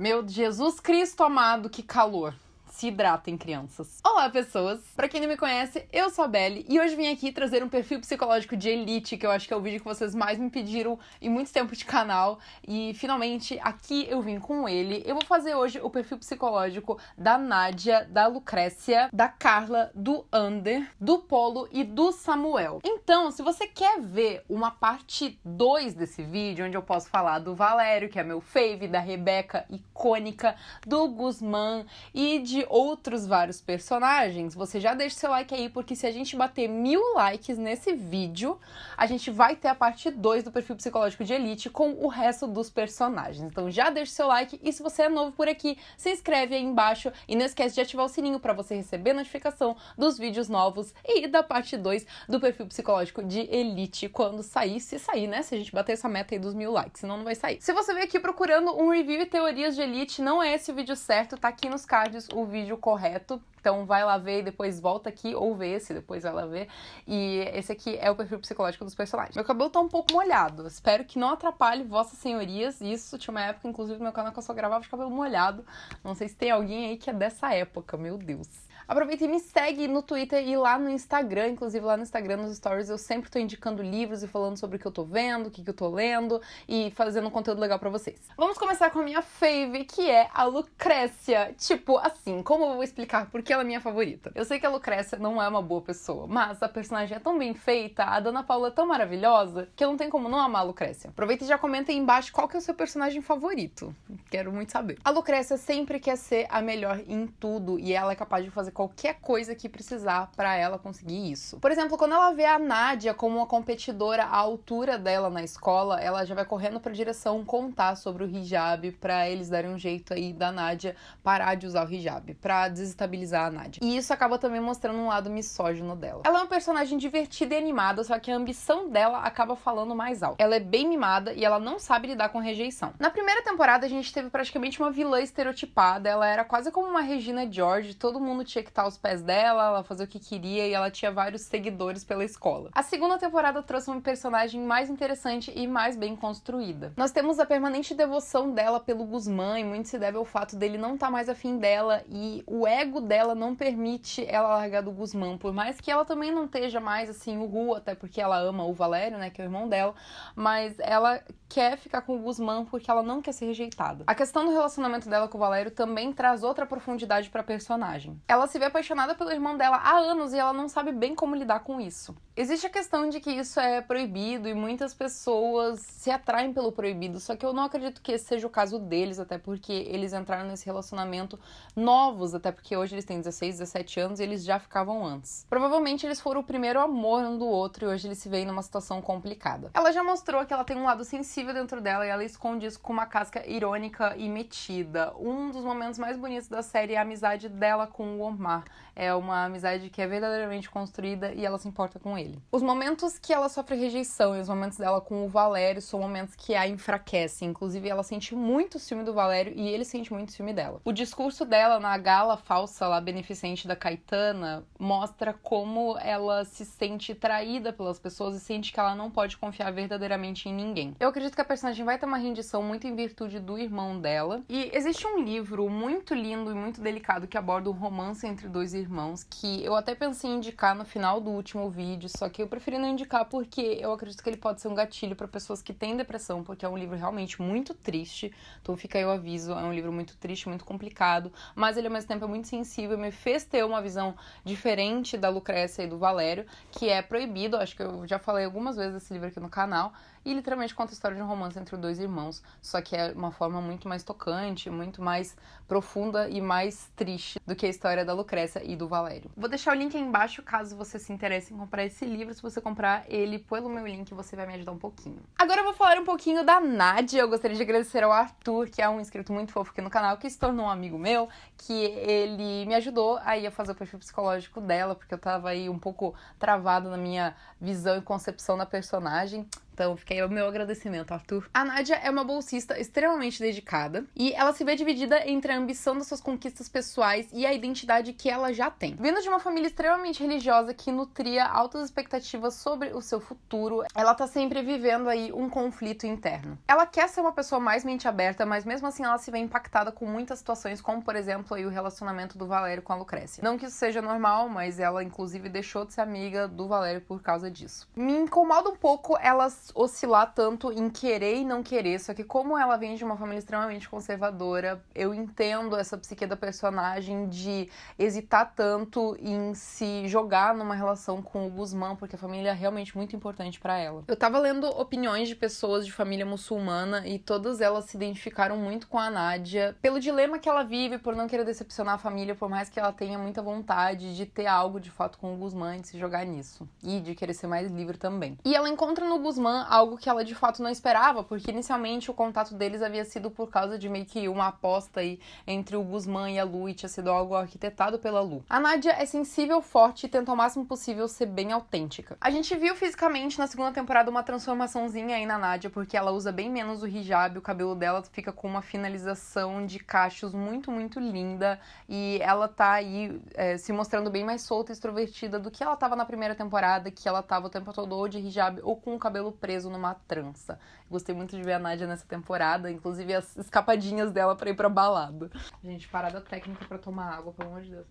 Meu Jesus Cristo amado, que calor! Se hidratem, crianças. Olá, pessoas! Pra quem não me conhece, eu sou a Belly e hoje vim aqui trazer um perfil psicológico de elite, que eu acho que é o vídeo que vocês mais me pediram em muito tempo de canal. E finalmente aqui eu vim com ele. Eu vou fazer hoje o perfil psicológico da Nádia, da Lucrécia, da Carla, do Ander, do Polo e do Samuel. Então, se você quer ver uma parte 2 desse vídeo, onde eu posso falar do Valério, que é meu fave, da Rebeca, icônica, do Guzmán e de outros vários personagens, você já deixa seu like aí, porque se a gente bater 1000 likes nesse vídeo, a gente vai ter a parte 2 do perfil psicológico de elite com o resto dos personagens. Então já deixa seu like e se você é novo por aqui, se inscreve aí embaixo e não esquece de ativar o sininho para você receber notificação dos vídeos novos e da parte 2 do perfil psicológico de elite quando sair, se sair, né? Se a gente bater essa meta aí dos 1000 likes, senão não vai sair. Se você veio aqui procurando um review e teorias de elite, não é esse o vídeo certo, tá aqui nos cards o vídeo correto, então vai lá ver e depois volta aqui, ou vê esse, depois vai lá ver. E esse aqui é o perfil psicológico dos personagens. Meu cabelo tá um pouco molhado, espero que não atrapalhe vossas senhorias. Isso, tinha uma época, inclusive, no meu canal que eu só gravava de cabelo molhado. Não sei se tem alguém aí que é dessa época, meu Deus. Aproveita e me segue no Twitter e lá no Instagram, inclusive lá no Instagram, nos stories, eu sempre tô indicando livros e falando sobre o que eu tô vendo, o que eu tô lendo e fazendo um conteúdo legal pra vocês. Vamos começar com a minha fave, que é a Lucrécia. Tipo, assim, como eu vou explicar por que ela é minha favorita? Eu sei que a Lucrécia não é uma boa pessoa, mas a personagem é tão bem feita, a Dana Paula é tão maravilhosa, que eu não tenho como não amar a Lucrécia. Aproveita e já comenta aí embaixo qual que é o seu personagem favorito. Quero muito saber. A Lucrécia sempre quer ser a melhor em tudo e ela é capaz de fazer qualquer coisa que precisar pra ela conseguir isso. Por exemplo, quando ela vê a Nádia como uma competidora à altura dela na escola, ela já vai correndo pra direção contar sobre o hijab pra eles darem um jeito aí da Nádia parar de usar o hijab, pra desestabilizar a Nádia. E isso acaba também mostrando um lado misógino dela. Ela é uma personagem divertida e animada, só que a ambição dela acaba falando mais alto. Ela é bem mimada e ela não sabe lidar com rejeição. Na primeira temporada a gente teve praticamente uma vilã estereotipada, ela era quase como uma Regina George, todo mundo tinha que estar aos pés dela, ela fazia o que queria e ela tinha vários seguidores pela escola. A segunda temporada trouxe uma personagem mais interessante e mais bem construída. Nós temos a permanente devoção dela pelo Guzmán e muito se deve ao fato dele não estar mais afim dela e o ego dela não permite ela largar do Guzmán, por mais que ela também não esteja mais assim o até porque ela ama o Valério, né, que é o irmão dela, mas ela quer ficar com o Guzmán porque ela não quer ser rejeitada. A questão do relacionamento dela com o Valério também traz outra profundidade pra personagem. Ela se vê apaixonada pelo irmão dela há anos e ela não sabe bem como lidar com isso. Existe a questão de que isso é proibido e muitas pessoas se atraem pelo proibido, só que eu não acredito que esse seja o caso deles, até porque eles entraram nesse relacionamento novos, até porque hoje eles têm 16, 17 anos e eles já ficavam antes. Provavelmente eles foram o primeiro amor um do outro e hoje eles se veem numa situação complicada. Ela já mostrou que ela tem um lado sensível dentro dela e ela esconde isso com uma casca irônica e metida. Um dos momentos mais bonitos da série é a amizade dela com o Omar. É uma amizade que é verdadeiramente construída e ela se importa com ele. Os momentos que ela sofre rejeição e os momentos dela com o Valério são momentos que a enfraquecem. Inclusive, ela sente muito ciúme do Valério e ele sente muito ciúme dela. O discurso dela na gala falsa lá, beneficente da Caetana, mostra como ela se sente traída pelas pessoas e sente que ela não pode confiar verdadeiramente em ninguém. Eu acredito que a personagem vai ter uma rendição muito em virtude do irmão dela. E existe um livro muito lindo e muito delicado que aborda um romance entre dois irmãos, que eu até pensei em indicar no final do último vídeo, só que eu preferi não indicar porque eu acredito que ele pode ser um gatilho para pessoas que têm depressão, porque é um livro realmente muito triste, então fica aí o aviso, é um livro muito triste, muito complicado, mas ele ao mesmo tempo é muito sensível, me fez ter uma visão diferente da Lucrécia e do Valério, que é proibido, acho que eu já falei algumas vezes desse livro aqui no canal, e literalmente conta a história de um romance entre dois irmãos, só que é uma forma muito mais tocante, muito mais profunda e mais triste do que a história da Lucrécia e do Valério. Vou deixar o link aí embaixo caso você se interesse em comprar esse livro. Se você comprar ele pelo meu link, você vai me ajudar um pouquinho. Agora eu vou falar um pouquinho da Nádia. Eu gostaria de agradecer ao Arthur, que é um inscrito muito fofo aqui no canal, que se tornou um amigo meu, que ele me ajudou aí a fazer o perfil psicológico dela, porque eu tava aí um pouco travado na minha visão e concepção da personagem. Então fica aí o meu agradecimento, Arthur. A Nádia é uma bolsista extremamente dedicada e ela se vê dividida entre a ambição das suas conquistas pessoais e a identidade que ela já tem. Vindo de uma família extremamente religiosa que nutria altas expectativas sobre o seu futuro, ela tá sempre vivendo aí um conflito interno. Ela quer ser uma pessoa mais mente aberta, mas mesmo assim ela se vê impactada com muitas situações, como por exemplo aí o relacionamento do Valério com a Lucrécia. Não que isso seja normal, mas ela inclusive deixou de ser amiga do Valério por causa disso. Me incomoda um pouco ela oscilar tanto em querer e não querer, só que como ela vem de uma família extremamente conservadora, eu entendo essa psique da personagem de hesitar tanto em se jogar numa relação com o Guzmán, porque a família é realmente muito importante pra ela. Eu tava lendo opiniões de pessoas de família muçulmana e todas elas se identificaram muito com a Nádia, pelo dilema que ela vive, por não querer decepcionar a família, por mais que ela tenha muita vontade de ter algo de fato com o Guzmán, de se jogar nisso, e de querer ser mais livre também. E ela encontra no Guzmán algo que ela de fato não esperava, porque inicialmente o contato deles havia sido por causa de meio que uma aposta aí entre o Guzmán e a Lu, e tinha sido algo arquitetado pela Lu. A Nádia é sensível, forte e tenta ao máximo possível ser bem autêntica. A gente viu fisicamente na segunda temporada uma transformaçãozinha aí na Nádia, porque ela usa bem menos o hijab, o cabelo dela fica com uma finalização de cachos muito linda, e ela tá aí se mostrando bem mais solta e extrovertida do que ela tava na primeira temporada, que ela tava o tempo todo ou de hijab ou com o cabelo preso numa trança. Gostei muito de ver a Nádia nessa temporada, inclusive as escapadinhas dela pra ir pra balada. Gente, parada técnica pra tomar água, pelo amor de Deus.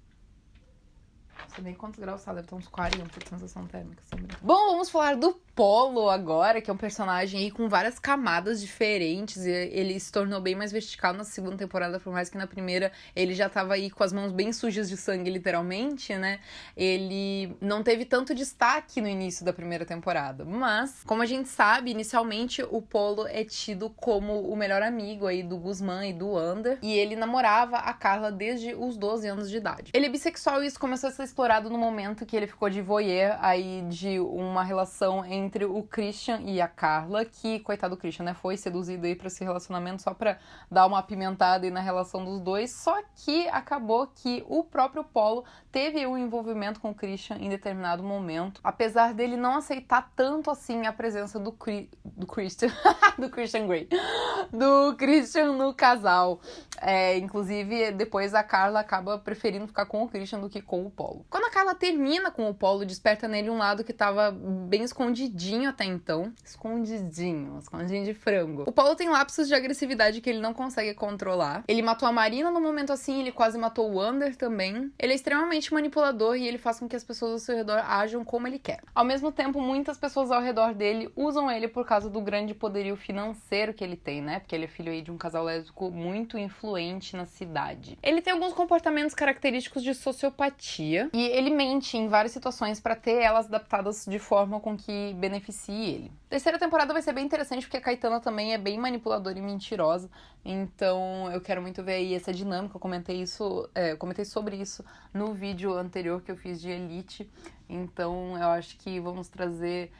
Não sei nem quantos graus tá, deve ter uns 40 de sensação térmica. Assim. Bom, vamos falar do Polo agora, que é um personagem aí com várias camadas diferentes. Ele se tornou bem mais vertical na segunda temporada, por mais que na primeira ele já tava aí com as mãos bem sujas de sangue, literalmente, né? Ele não teve tanto destaque no início da primeira temporada. Mas, como a gente sabe, inicialmente o Polo é tido como o melhor amigo aí do Guzmán e do Ander. E ele namorava a Carla desde os 12 anos de idade. Ele é bissexual e isso começou a ser explorado no momento que ele ficou de voyeur aí de uma relação entre o Christian e a Carla, que, coitado do Christian, né, foi seduzido aí pra esse relacionamento só pra dar uma apimentada aí na relação dos dois, só que acabou que o próprio Polo teve um envolvimento com o Christian em determinado momento, apesar dele não aceitar tanto assim a presença do Christian, do Christian Grey, do Christian no casal. Inclusive, depois a Carla acaba preferindo ficar com o Christian do que com o Polo. Quando a Carla termina com o Polo, desperta nele um lado que tava bem escondidinho até então. Escondidinho de frango. O Polo tem lapsos de agressividade que ele não consegue controlar. Ele matou a Marina no momento assim, ele quase matou o Ander também. Ele é extremamente manipulador e ele faz com que as pessoas ao seu redor ajam como ele quer. Ao mesmo tempo, muitas pessoas ao redor dele usam ele por causa do grande poderio financeiro que ele tem, né? Porque ele é filho aí de um casal lésbico muito influente na cidade. Ele tem alguns comportamentos característicos de sociopatia e ele mente em várias situações pra ter elas adaptadas de forma com que beneficie ele. A terceira temporada vai ser bem interessante porque a Caetana também é bem manipuladora e mentirosa, então eu quero muito ver aí essa dinâmica. Eu comentei sobre isso no vídeo anterior que eu fiz de Elite, então eu acho que vamos trazer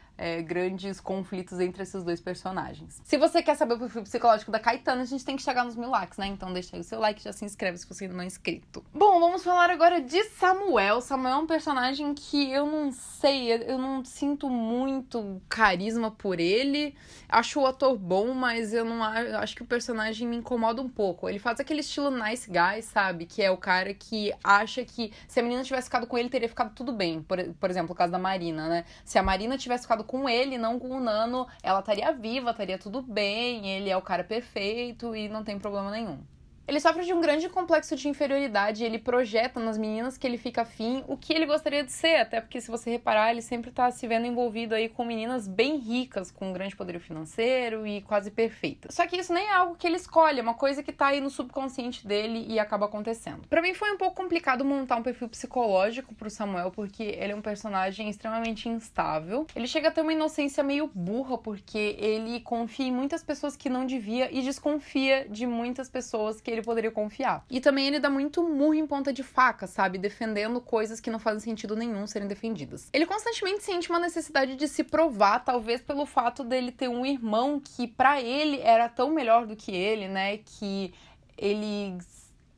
grandes conflitos entre esses dois personagens. Se você quer saber o perfil psicológico da Caetana, a gente tem que chegar nos 1000 likes, né? Então deixa aí o seu like e já se inscreve se você ainda não é inscrito. Bom, vamos falar agora de Samuel. Samuel é um personagem que eu não sei, eu não sinto muito carisma por ele. Acho o ator bom, mas eu não acho que o personagem me incomoda um pouco. Ele faz aquele estilo nice guy, sabe? Que é o cara que acha que se a menina tivesse ficado com ele, teria ficado tudo bem. Por exemplo, o caso da Marina, né? Se a Marina tivesse ficado com ele, não com o Nano, ela estaria viva, estaria tudo bem, ele é o cara perfeito e não tem problema nenhum. Ele sofre de um grande complexo de inferioridade e ele projeta nas meninas que ele fica afim o que ele gostaria de ser, até porque se você reparar, ele sempre tá se vendo envolvido aí com meninas bem ricas, com um grande poderio financeiro e quase perfeitas. Só que isso nem é algo que ele escolhe, é uma coisa que tá aí no subconsciente dele e acaba acontecendo. Pra mim foi um pouco complicado montar um perfil psicológico pro Samuel, porque ele é um personagem extremamente instável. Ele chega a ter uma inocência meio burra, porque ele confia em muitas pessoas que não devia e desconfia de muitas pessoas que ele poderia confiar. E também ele dá muito murro em ponta de faca, sabe? Defendendo coisas que não fazem sentido nenhum serem defendidas. Ele constantemente sente uma necessidade de se provar, talvez pelo fato dele ter um irmão que pra ele era tão melhor do que ele, né? Que ele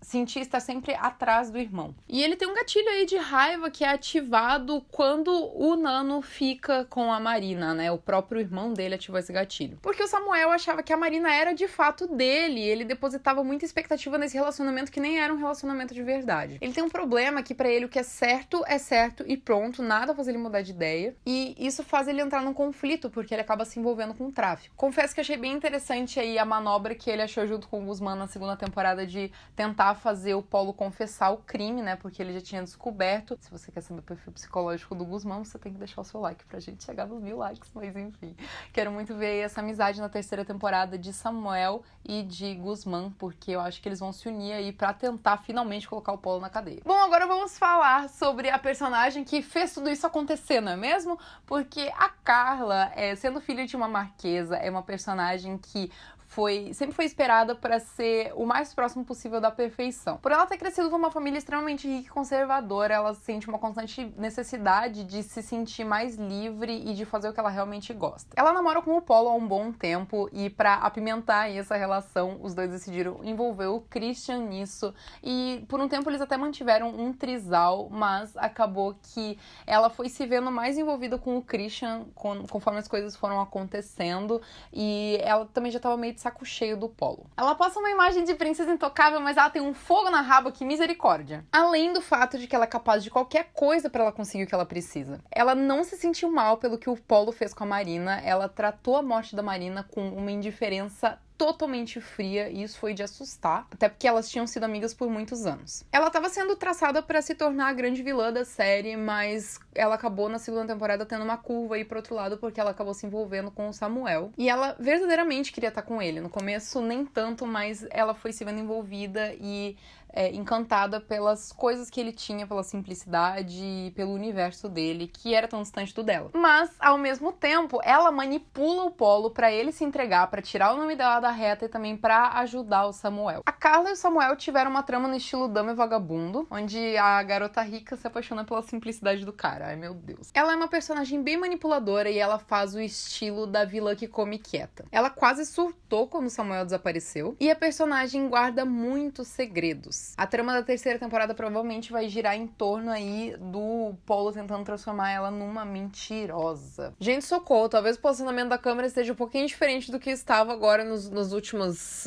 sentir estar sempre atrás do irmão. E ele tem um gatilho aí de raiva que é ativado quando o Nano fica com a Marina, né? O próprio irmão dele ativou esse gatilho. Porque o Samuel achava que a Marina era de fato dele, ele depositava muita expectativa nesse relacionamento que nem era um relacionamento de verdade. Ele tem um problema que pra ele o que é certo e pronto, nada faz ele mudar de ideia. E isso faz ele entrar num conflito, porque ele acaba se envolvendo com o tráfico. Confesso que achei bem interessante aí a manobra que ele achou junto com o Guzmán na segunda temporada de tentar fazer o Polo confessar o crime, né? Porque ele já tinha descoberto. Se você quer saber o perfil psicológico do Guzmán, você tem que deixar o seu like pra gente chegar nos 1000 likes, mas enfim. Quero muito ver essa amizade na terceira temporada de Samuel e de Guzmán, porque eu acho que eles vão se unir aí pra tentar finalmente colocar o Polo na cadeia. Bom, agora vamos falar sobre a personagem que fez tudo isso acontecer, não é mesmo? Porque a Carla, sendo filha de uma marquesa, é uma personagem que sempre foi esperada para ser o mais próximo possível da perfeição. Por ela ter crescido numa família extremamente rica e conservadora, ela sente uma constante necessidade de se sentir mais livre e de fazer o que ela realmente gosta. Ela namora com o Polo há um bom tempo e para apimentar essa relação, os dois decidiram envolver o Christian nisso e por um tempo eles até mantiveram um trisal, mas acabou que ela foi se vendo mais envolvida com o Christian conforme as coisas foram acontecendo e ela também já estava meio de saco cheio do Polo. Ela passa uma imagem de princesa intocável, mas ela tem um fogo na raba que misericórdia. Além do fato de que ela é capaz de qualquer coisa pra ela conseguir o que ela precisa. Ela não se sentiu mal pelo que o Polo fez com a Marina, ela tratou a morte da Marina com uma indiferença totalmente fria e isso foi de assustar, até porque elas tinham sido amigas por muitos anos. Ela estava sendo traçada para se tornar a grande vilã da série, mas ela acabou na segunda temporada tendo uma curva aí pro outro lado porque ela acabou se envolvendo com o Samuel e ela verdadeiramente queria estar com ele. No começo nem tanto, mas ela foi se vendo envolvida e encantada pelas coisas que ele tinha, pela simplicidade e pelo universo dele, que era tão distante do dela. Mas, ao mesmo tempo, ela manipula o Polo pra ele se entregar, pra tirar o nome dela da reta e também pra ajudar o Samuel. A Carla e o Samuel tiveram uma trama no estilo Dama e Vagabundo, onde a garota rica se apaixona pela simplicidade do cara. Ai, meu Deus. Ela é uma personagem bem manipuladora e ela faz o estilo da vilã que come quieta. Ela quase surtou quando o Samuel desapareceu e a personagem guarda muitos segredos. A trama da terceira temporada provavelmente vai girar em torno aí do Polo tentando transformar ela numa mentirosa. Gente, socorro, talvez o posicionamento da câmera esteja um pouquinho diferente do que estava agora nos últimos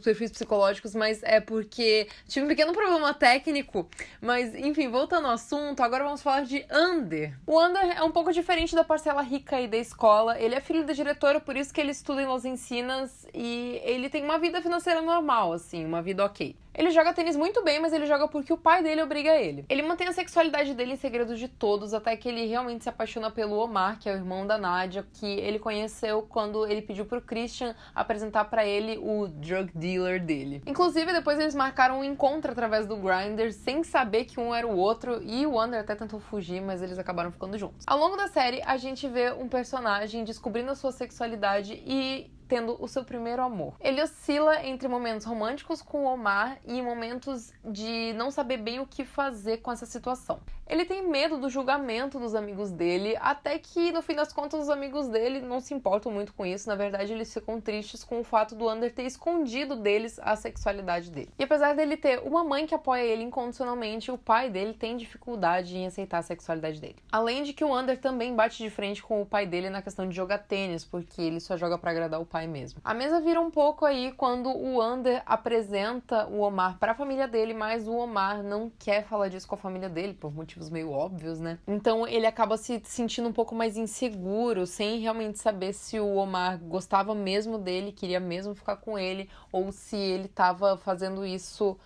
perfis psicológicos, mas é porque tive um pequeno problema técnico. Mas, enfim, voltando ao assunto, agora vamos falar de Ander. O Ander é um pouco diferente da parcela rica aí da escola. Ele é filho da diretora, por isso que ele estuda em Los Encinas e ele tem uma vida financeira normal, assim, uma vida ok. Ele joga tênis muito bem, mas ele joga porque o pai dele obriga ele. Ele mantém a sexualidade dele em segredo de todos, até que ele realmente se apaixona pelo Omar, que é o irmão da Nadia, que ele conheceu quando ele pediu pro Christian apresentar pra ele o drug dealer dele. Inclusive, depois eles marcaram um encontro através do Grindr, sem saber que um era o outro, e o Ander até tentou fugir, mas eles acabaram ficando juntos. Ao longo da série, a gente vê um personagem descobrindo a sua sexualidade e tendo o seu primeiro amor. Ele oscila entre momentos românticos com o Omar e momentos de não saber bem o que fazer com essa situação. Ele tem medo do julgamento dos amigos dele, até que, no fim das contas, os amigos dele não se importam muito com isso. Na verdade, eles ficam tristes com o fato do Ander ter escondido deles a sexualidade dele. E apesar dele ter uma mãe que apoia ele incondicionalmente, o pai dele tem dificuldade em aceitar a sexualidade dele. Além de que o Ander também bate de frente com o pai dele na questão de jogar tênis, porque ele só joga pra agradar o pai mesmo. A mesa vira um pouco aí quando o Ander apresenta o Omar pra família dele, mas o Omar não quer falar disso com a família dele, por motivos meio óbvios, né? Então ele acaba se sentindo um pouco mais inseguro, sem realmente saber se o Omar gostava mesmo dele, queria mesmo ficar com ele, ou se ele tava fazendo isso...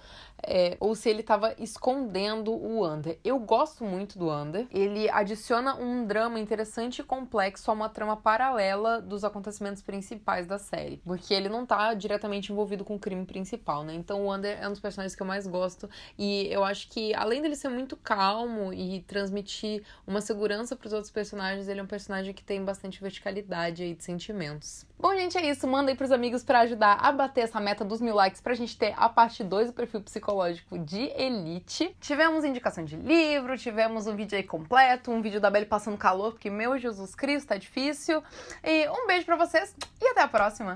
ou se ele tava escondendo o Ander. Eu gosto muito do Ander. Ele adiciona um drama interessante e complexo a uma trama paralela dos acontecimentos principais da série. Porque ele não tá diretamente envolvido com o crime principal, né? Então o Ander é um dos personagens que eu mais gosto. E eu acho que, além dele ser muito calmo e transmitir uma segurança pros outros personagens, ele é um personagem que tem bastante verticalidade aí de sentimentos. Bom, gente, é isso. Manda aí pros amigos pra ajudar a bater essa meta dos 1000 likes pra gente ter a parte 2 do perfil psicológico de Elite. Tivemos indicação de livro, tivemos um vídeo aí completo, um vídeo da Belle passando calor, porque, meu Jesus Cristo, tá difícil. E um beijo pra vocês e até a próxima!